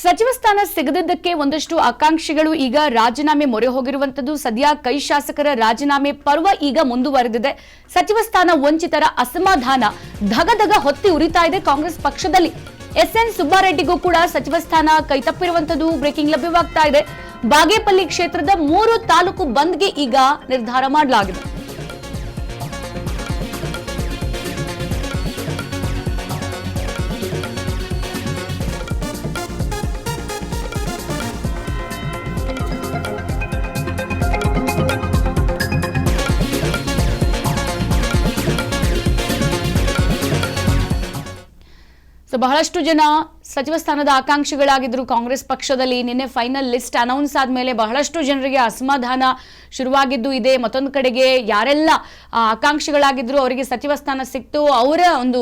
ಸಚಿವ ಸ್ಥಾನ ಸಿಗದಿದ್ದಕ್ಕೆ ಒಂದಷ್ಟು ಆಕಾಂಕ್ಷಿಗಳು ಈಗ ರಾಜೀನಾಮೆ ಮೊರೆ ಹೋಗಿರುವಂತದ್ದು. ಸದ್ಯ ಕೈ ಶಾಸಕರ ರಾಜೀನಾಮೆ ಪರ್ವ ಈಗ ಮುಂದುವರೆದಿದೆ. ಸಚಿವ ಸ್ಥಾನ ವಂಚಿತರ ಅಸಮಾಧಾನ ಧಗಧಗ ಹೊತ್ತಿ ಉರಿತಾ ಇದೆ ಕಾಂಗ್ರೆಸ್ ಪಕ್ಷದಲ್ಲಿ. ಎಸ್ಎನ್ ಸುಬ್ಬಾರೆಡ್ಡಿಗೂ ಕೂಡ ಸಚಿವ ಸ್ಥಾನ ಕೈತಪ್ಪಿರುವಂತದ್ದು ಬ್ರೇಕಿಂಗ್ ಲಭ್ಯವಾಗ್ತಾ ಇದೆ. ಬಾಗೇಪಲ್ಲಿ ಕ್ಷೇತ್ರದ 3 ತಾಲೂಕು ಬಂದ್ಗೆ ಈಗ ನಿರ್ಧಾರ ಮಾಡಲಾಗಿದೆ. ಬಹಳಷ್ಟು ಜನ ಸಚಿವ ಸ್ಥಾನದ ಆಕಾಂಕ್ಷಿಗಳಾಗಿದ್ರು ಕಾಂಗ್ರೆಸ್ ಪಕ್ಷದಲ್ಲಿ. ನಿನ್ನೆ ಫೈನಲ್ ಲಿಸ್ಟ್ ಅನೌನ್ಸ್ ಆದ್ಮೇಲೆ ಬಹಳಷ್ಟು ಜನರಿಗೆ ಅಸಮಾಧಾನ ಶುರುವಾಗಿದ್ದು ಇದೆ. ಮತ್ತೊಂದು ಕಡೆಗೆ ಯಾರೆಲ್ಲ ಆಕಾಂಕ್ಷಿಗಳಾಗಿದ್ರು ಅವರಿಗೆ ಸಚಿವ ಸ್ಥಾನ ಸಿಕ್ತು, ಅವರ ಒಂದು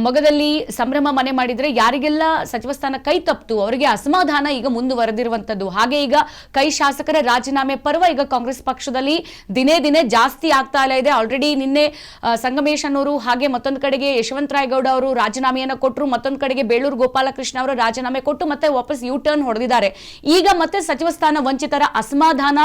ಮೊಗದಲ್ಲಿ ಸಂಭ್ರಮ ಮನೆ ಮಾಡಿದ್ರೆ ಯಾರಿಗೆಲ್ಲ ಸಚಿವ ಸ್ಥಾನ ಕೈ ತಪ್ಪಿತು ಅವರಿಗೆ ಅಸಮಾಧಾನ ಈಗ ಮುಂದುವರೆದಿರುವಂತದ್ದು. ಹಾಗೆ ಈಗ ಕೈ ಶಾಸಕರ ರಾಜೀನಾಮೆ ಪರ್ವ ಈಗ ಕಾಂಗ್ರೆಸ್ ಪಕ್ಷದಲ್ಲಿ ದಿನೇ ದಿನೇ ಜಾಸ್ತಿ ಆಗ್ತಾ ಇದೆ. ಆಲ್ರೆಡಿ ನಿನ್ನೆ ಸಂಗಮೇಶ್ ಅನ್ನೋರು ಹಾಗೆ ಮತ್ತೊಂದು ಕಡೆಗೆ ಯಶವಂತರಾಯಗೌಡ ಅವರು ರಾಜೀನಾಮೆಯನ್ನು ಕೊಟ್ಟರು. ಮತ್ತೊಂದು ಕಡೆಗೆ ಬೇಳೂರು ಗೋಪಾಲಕೃಷ್ಣ ಅವರು ರಾಜೀನಾಮೆ ಕೊಟ್ಟು ಮತ್ತೆ ವಾಪಸ್ ಯೂ ಟರ್ನ್ ಹೊಡೆದಿದ್ದಾರೆ. ಈಗ ಮತ್ತೆ ಸಚಿವ ಸ್ಥಾನ ವಂಚಿತರ ಅಸಮಾಧಾನ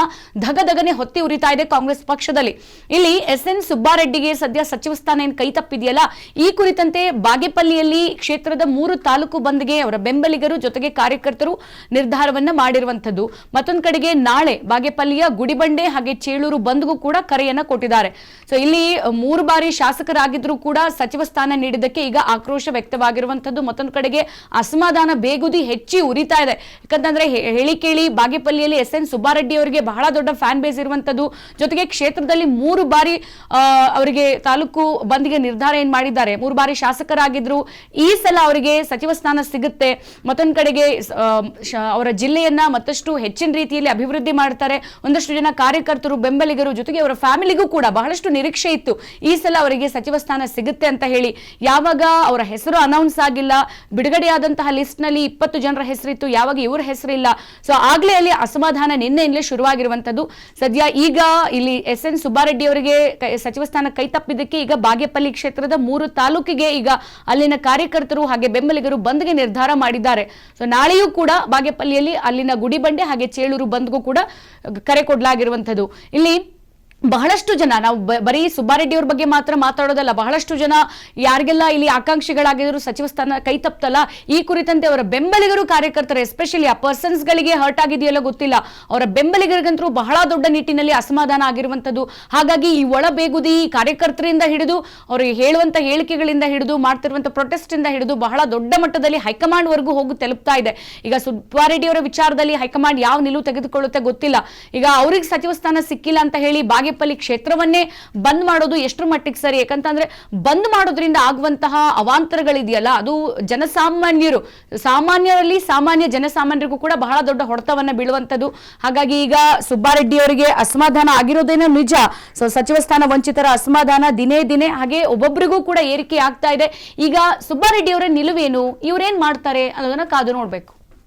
ಧಗಧಗನೆ ಹೊತ್ತಿ ಉರಿತಾ ಇದೆ ಕಾಂಗ್ರೆಸ್ ಪಕ್ಷದಲ್ಲಿ. ಇಲ್ಲಿ ಎಸ್ಎನ್ ಸುಬ್ಬಾರೆಡ್ಡಿಗೆ ಸದ್ಯ ಸಚಿವ ಸ್ಥಾನ ಏನ್ ಕೈ ತಪ್ಪಿದೆಯಲ್ಲ, ಈ ಕುರಿತಂತೆ ಬಾಗೇಪಲ್ಲಿಯಲ್ಲಿ ಕ್ಷೇತ್ರದ 3 ತಾಲೂಕು ಬಂದ್ಗೆ ಅವರ ಬೆಂಬಲಿಗರು ಜೊತೆಗೆ ಕಾರ್ಯಕರ್ತರು ನಿರ್ಧಾರವನ್ನ ಮಾಡಿರುವಂತದ್ದು. ಮತ್ತೊಂದು ಕಡೆಗೆ ನಾಳೆ ಬಾಗೇಪಲ್ಲಿಯ ಗುಡಿಬಂಡೆ ಹಾಗೆ ಚೇಳೂರು ಬಂದ್ಗೂ ಕೂಡ ಕರೆಯನ್ನ ಕೊಟ್ಟಿದ್ದಾರೆ. ಸೊ ಇಲ್ಲಿ 3 ಬಾರಿ ಶಾಸಕರಾಗಿದ್ರು ಕೂಡ ಸಚಿವ ಸ್ಥಾನ ನೀಡಿದ್ದಕ್ಕೆ ಈಗ ಆಕ್ರೋಶ ವ್ಯಕ್ತವಾಗಿರುವಂತದ್ದು. ಮತ್ತೊಂದು ಕಡೆಗೆ ಅಸಮಾಧಾನ ಬೇಗುದಿ ಹೆಚ್ಚಿ ಉರಿತಾ ಇದೆ. ಯಾಕಂತಂದ್ರೆ ಹೇಳಿ ಕೇಳಿ ಬಾಗೇಪಲ್ಲಿಯಲ್ಲಿ ಎಸ್ಎನ್ ಸುಬ್ಬಾರೆಡ್ಡಿ ಅವರಿಗೆ ಬಹಳ ದೊಡ್ಡ ಫ್ಯಾನ್ ಬೇಸ್ ಇರುವಂತದ್ದು. ಜೊತೆಗೆ ಕ್ಷೇತ್ರದಲ್ಲಿ 3 ಬಾರಿ ಅವರಿಗೆ ತಾಲೂಕು ಬಂದ್ಗೆ ನಿರ್ಧಾರ ಏನ್ ಮಾಡಿದ್ದಾರೆ. 3 ಬಾರಿ ಶಾಸಕರಾಗಿದ್ರು. ಈ ಸಲ ಅವರಿಗೆ ಸಚಿವ ಸ್ಥಾನ ಸಿಗುತ್ತೆ. ಮತ್ತೊಂದು ಕಡೆಗೆ ಅವರ ಜಿಲ್ಲೆಯನ್ನ ಮತ್ತಷ್ಟು ಹೆಚ್ಚಿನ ರೀತಿಯಲ್ಲಿ ಅಭಿವೃದ್ಧಿ ಮಾಡ್ತಾರೆ. ಒಂದಷ್ಟು ಜನ ಕಾರ್ಯಕರ್ತರು ಬೆಂಬಲಿಗರು ಜೊತೆಗೆ ಅವರ ಫ್ಯಾಮಿಲಿಗೂ ಕೂಡ ಬಹಳಷ್ಟು ನಿರೀಕ್ಷೆ ಇತ್ತು ಈ ಸಲ ಅವರಿಗೆ ಸಚಿವ ಸ್ಥಾನ ಸಿಗುತ್ತೆ ಅಂತ ಹೇಳಿ. ಯಾವಾಗ ಅವರ ಹೆಸರು ಅನೌನ್ಸ್ ಆಗಿಲ್ಲ, ಬಿಡುಗಡೆಯಾದಂತಹ ಲಿಸ್ಟ್ ನಲ್ಲಿ 20 ಜನರ ಹೆಸರಿತ್ತು, ಯಾವಾಗ ಇವರ ಹೆಸರಿಲ್ಲ. ಸೊ ಆಗ್ಲೇ ಅಲ್ಲಿ ಅಸಮಾಧಾನ ನಿನ್ನೆಯಿಂದಲೇ ಶುರುವಾಗಿರುವಂತದ್ದು. ಸದ್ಯ ಈಗ ಇಲ್ಲಿ ಎಸ್ಎನ್ ಸುಬ್ಬಾರೆಡ್ಡಿ ಅವರಿಗೆ ಸಚಿವ ಸ್ಥಾನ ಕೈ ತಪ್ಪಿದ್ದಕ್ಕೆ ಈಗ ಬಾಗೇಪಲ್ಲಿ ಕ್ಷೇತ್ರದ 3 ತಾಲೂಕಿಗೆ ಈಗ ಅಲ್ಲಿನ ಕಾರ್ಯಕರ್ತರು ಹಾಗೆ ಬೆಂಬಲಿಗರು ಬಂದ್ಗೆ ನಿರ್ಧಾರ ಮಾಡಿದ್ದಾರೆ. ಸೊ ನಾಳೆಯೂ ಕೂಡ ಬಾಗೇಪಲ್ಲಿಯಲ್ಲಿ ಅಲ್ಲಿನ ಗುಡಿಬಂಡೆ ಹಾಗೆ ಚೇಳೂರು ಬಂದ್ಗೂ ಕೂಡ ಕರೆ ಕೊಡಲಾಗಿರುವಂತದ್ದು. ಇಲ್ಲಿ ಬಹಳಷ್ಟು ಜನ, ನಾವು ಬರೀ ಸುಬ್ಬಾರೆಡ್ಡಿ ಅವ್ರ ಬಗ್ಗೆ ಮಾತ್ರ ಮಾತಾಡೋದಲ್ಲ, ಬಹಳಷ್ಟು ಜನ ಯಾರಿಗೆಲ್ಲ ಇಲ್ಲಿ ಆಕಾಂಕ್ಷಿಗಳಾಗಿದ್ರು ಸಚಿವ ಸ್ಥಾನ ಕೈ ತಪ್ಪಲ್ಲ ಈ ಕುರಿತಂತೆ ಅವರ ಬೆಂಬಲಿಗರು ಕಾರ್ಯಕರ್ತರು ಎಸ್ಪೆಷಲಿ ಆ ಪರ್ಸನ್ಸ್ ಗಳಿಗೆ ಹರ್ಟ್ ಆಗಿದೆಯಲ್ಲ ಗೊತ್ತಿಲ್ಲ, ಅವರ ಬೆಂಬಲಿಗರಿಗಂತೂ ಬಹಳ ದೊಡ್ಡ ನಿಟ್ಟಿನಲ್ಲಿ ಅಸಮಾಧಾನ ಆಗಿರುವಂತದ್ದು. ಹಾಗಾಗಿ ಈ ಒಳ ಬೇಗುದಿ ಕಾರ್ಯಕರ್ತರಿಂದ ಹಿಡಿದು ಅವರಿಗೆ ಹೇಳುವಂತ ಹೇಳಿಕೆಗಳಿಂದ ಹಿಡಿದು ಮಾಡ್ತಿರುವಂತ ಪ್ರೊಟೆಸ್ಟ್ ಇಂದ ಹಿಡಿದು ಬಹಳ ದೊಡ್ಡ ಮಟ್ಟದಲ್ಲಿ ಹೈಕಮಾಂಡ್ ವರೆಗೂ ಹೋಗಿ ತಲುಪ್ತಾ ಇದೆ. ಈಗ ಸುಬ್ಬಾರೆಡ್ಡಿ ಅವರ ವಿಚಾರದಲ್ಲಿ ಹೈಕಮಾಂಡ್ ಯಾವ ನಿಲುವು ತೆಗೆದುಕೊಳ್ಳುತ್ತೆ ಗೊತ್ತಿಲ್ಲ. ಈಗ ಅವ್ರಿಗೆ ಸಚಿವ ಸ್ಥಾನ ಸಿಕ್ಕಿಲ್ಲ ಅಂತ ಹೇಳಿ ಬಾಗೇಪಲ್ಲಿ ಕ್ಷೇತ್ರವನ್ನೇ ಬಂದ್ ಮಾಡೋದು ಎಷ್ಟರ ಮಟ್ಟಿಗೆ ಸರಿ? ಯಾಕಂತಂದ್ರೆ ಬಂದ್ ಮಾಡೋದ್ರಿಂದ ಆಗುವಂತಹ ಅವಾಂತರಗಳಿದೆಯಲ್ಲ, ಅದು ಸಾಮಾನ್ಯರಲ್ಲಿ ಸಾಮಾನ್ಯ ಜನಸಾಮಾನ್ಯರಿಗೂ ಕೂಡ ಬಹಳ ದೊಡ್ಡ ಹೊಡೆತವನ್ನ ಬೀಳುವಂತದ್ದು. ಹಾಗಾಗಿ ಈಗ ಸುಬ್ಬಾರೆಡ್ಡಿ ಅವರಿಗೆ ಅಸಮಾಧಾನ ಆಗಿರೋದೇನೋ ನಿಜ. ಸೊ ಸಚಿವ ಸ್ಥಾನ ವಂಚಿತರ ಅಸಮಾಧಾನ ದಿನೇ ದಿನೇ ಹಾಗೆ ಒಬ್ಬೊಬ್ಬರಿಗೂ ಕೂಡ ಏರಿಕೆ ಆಗ್ತಾ ಇದೆ. ಈಗ ಸುಬ್ಬಾರೆಡ್ಡಿ ಅವರ ನಿಲುವೇನು, ಇವ್ರೇನ್ ಮಾಡ್ತಾರೆ ಅನ್ನೋದನ್ನ ಕಾದು ನೋಡ್ಬೇಕು.